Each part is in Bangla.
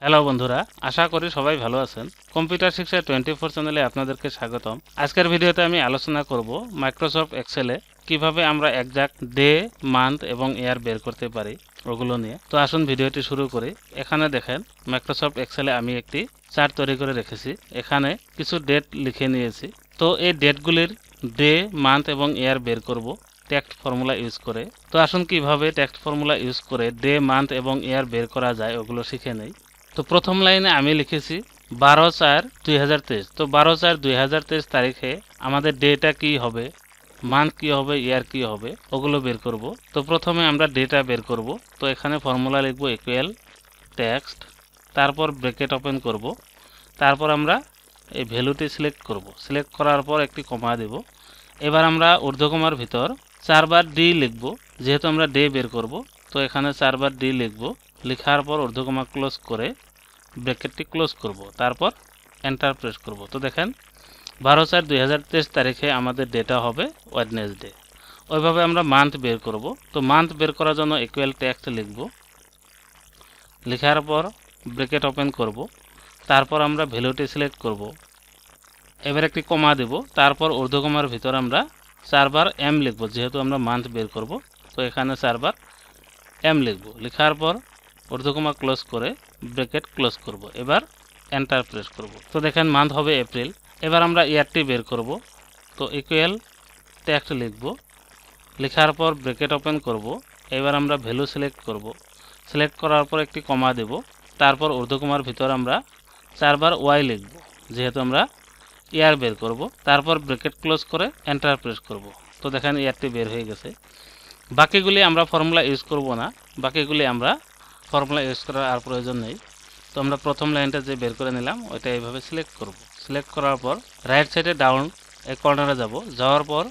হ্যালো বন্ধুরা, আশা করি সবাই ভালো আছেন। কম্পিউটার শিক্ষা 24 চ্যানেলে আপনাদেরকে স্বাগতম। আজকের ভিডিওতে আমি আলোচনা করব মাইক্রোসফট এক্সেলে কিভাবে আমরা একজ্যাক্ট ডে, মান্থ এবং ইয়ার বের করতে পারি ওগুলো নিয়ে। তো আসুন ভিডিওটি শুরু করি। এখানে দেখেন মাইক্রোসফট এক্সেলে আমি একটি চার্ট তৈরি করে রেখেছি। এখানে কিছু ডেট লিখে নিয়েছি। তো এই ডেটগুলির ডে, মান্থ এবং ইয়ার বের করব টেক্সট ফর্মুলা ইউজ করে। তো আসুন কিভাবে টেক্সট ফর্মুলা ইউজ করে ডে, মান্থ এবং ইয়ার বের করা যায় ওগুলো শিখে নেই। তো প্রথম লাইনে আমি লিখেছি 12/4/2023। তো 12/4/2023 তারিখে আমাদের ডেটা কি হবে, মান্থ কি হবে, ইয়ার কি হবে ওগুলো বের করব। তো প্রথমে আমরা ডেটা বের করব। তো এখানে ফর্মুলা লিখব ইকুয়াল টেক্সট, তারপর ব্র্যাকেট ওপেন করব, তারপর আমরা এই ভ্যালুটি সিলেক্ট করব। সিলেক্ট করার পর একটি কমা দেব। এবার আমরা ঊর্ধ্বকমার ভিতর 4 বার ডি লিখব, যেহেতু আমরা ডে বের করব। তো এখানে 4 বার ডি লিখব। লেখার পর ঊর্ধ্বকমা ক্লোজ করে ব্র্যাকেটটি ক্লোজ করব, তারপর এন্টার প্রেস করব। তো দেখেন 12/4/2023 তারিখে আমাদের ডেটা হবে ওয়েডনেসডে। ওইভাবে আমরা মান্থ বের করব। তো মান্থ বের করার জন্য ইকুয়াল টেক্সট লিখব। লেখার পর ব্র্যাকেট ওপেন করব, তারপর আমরা ভ্যালুটি সিলেক্ট করব। এবার একটি কমা দেব, তারপর ঊর্ধ্বকমার ভিতর আমরা 4 বার এম লিখব, যেহেতু আমরা মান্থ বের করব। তো এখানে 4 বার এম লিখব। লেখার পর ঊর্ধ্বকমা ক্লোজ করে ব্র্যাকেট ক্লোজ করব। এবার এন্টার প্রেস করব। তো দেখেন মান্থ হবে এপ্রিল। এবার আমরা ইয়ারটি বের করব। তো ইকুয়াল টেক্সট লিখব। লেখার পর ব্র্যাকেট ওপেন করব। এবার আমরা ভ্যালু সিলেক্ট করব। সিলেক্ট করার পর একটি কমা দেব, তারপর ঊর্ধ্বকমার ভিতর আমরা 4 বার ওয়াই লিখব, যেহেতু আমরা ইয়ার বের করব। তারপর ব্র্যাকেট ক্লোজ করে এন্টার প্রেস করব। তো দেখেন ইয়ারটি বের হয়ে গেছে। বাকিগুলি আমরা ফর্মুলা ইউজ করব না, বাকিগুলি আমরা ফর্মুলা ইউজ করার আর প্রয়োজন নেই। তো আমরা প্রথম লাইনটা যে বের করে নিলাম ওইটা এইভাবে সিলেক্ট করব। সিলেক্ট করার পর রাইট সাইডে ডাউন এই কর্নারে যাব। যাওয়ার পর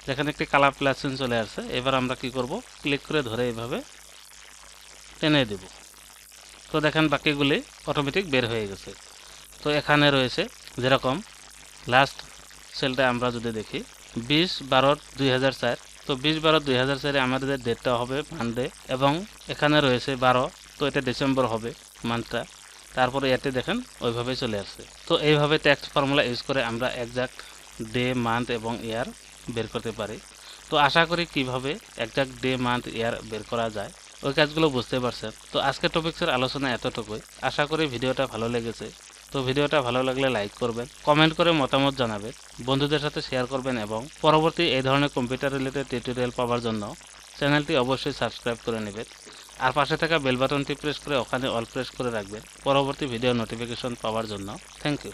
যেখানে একটি কালার প্লাস চিহ্ন চলে আসছে, এবার আমরা কি করব, ক্লিক করে ধরে এইভাবে টেনে দেব। তো দেখেন বাকিগুলি অটোমেটিক বের হয়ে গেছে। তো এখানে রয়েছে যেরকম লাস্ট সেলটা আমরা যদি দেখি 20/12/2004। তো 20/12/2004 আমাদের ডেটটা হবে মানডে এবং এখানে রয়েছে 12। তো এটা ডিসেম্বর হবে মান্থটা। তারপরে এতে দেখেন ওইভাবেই চলে আসছে। তো এইভাবে টেক্সট ফর্মুলা ইউজ করে আমরা একজ্যাক্ট ডে, মান্থ এবং ইয়ার বের করতে পারি। তো আশা করি কিভাবে একজ্যাক্ট ডে, মান্থ, ইয়ার বের করা যায় ওই কাজগুলো বুঝতে পারছেন। তো আজকের টপিক্সের আলোচনা এতটুকুই। আশা করি ভিডিওটা ভালো লেগেছে। তো ভিডিওটা ভালো লাগলে লাইক করবেন, কমেন্ট করে মতামত জানাবেন, বন্ধুদের সাথে শেয়ার করবেন এবং পরবর্তী এই ধরনের কম্পিউটার রিলেটেড টিউটোরিয়াল পাওয়ার জন্য চ্যানেলটি অবশ্যই সাবস্ক্রাইব করে নেবেন। আর পাশে থাকা বেল বাটনটি প্রেস করে ওখানে অল প্রেস করে রাখবেন পরবর্তী ভিডিও নোটিফিকেশন পাওয়ার জন্য। Thank you.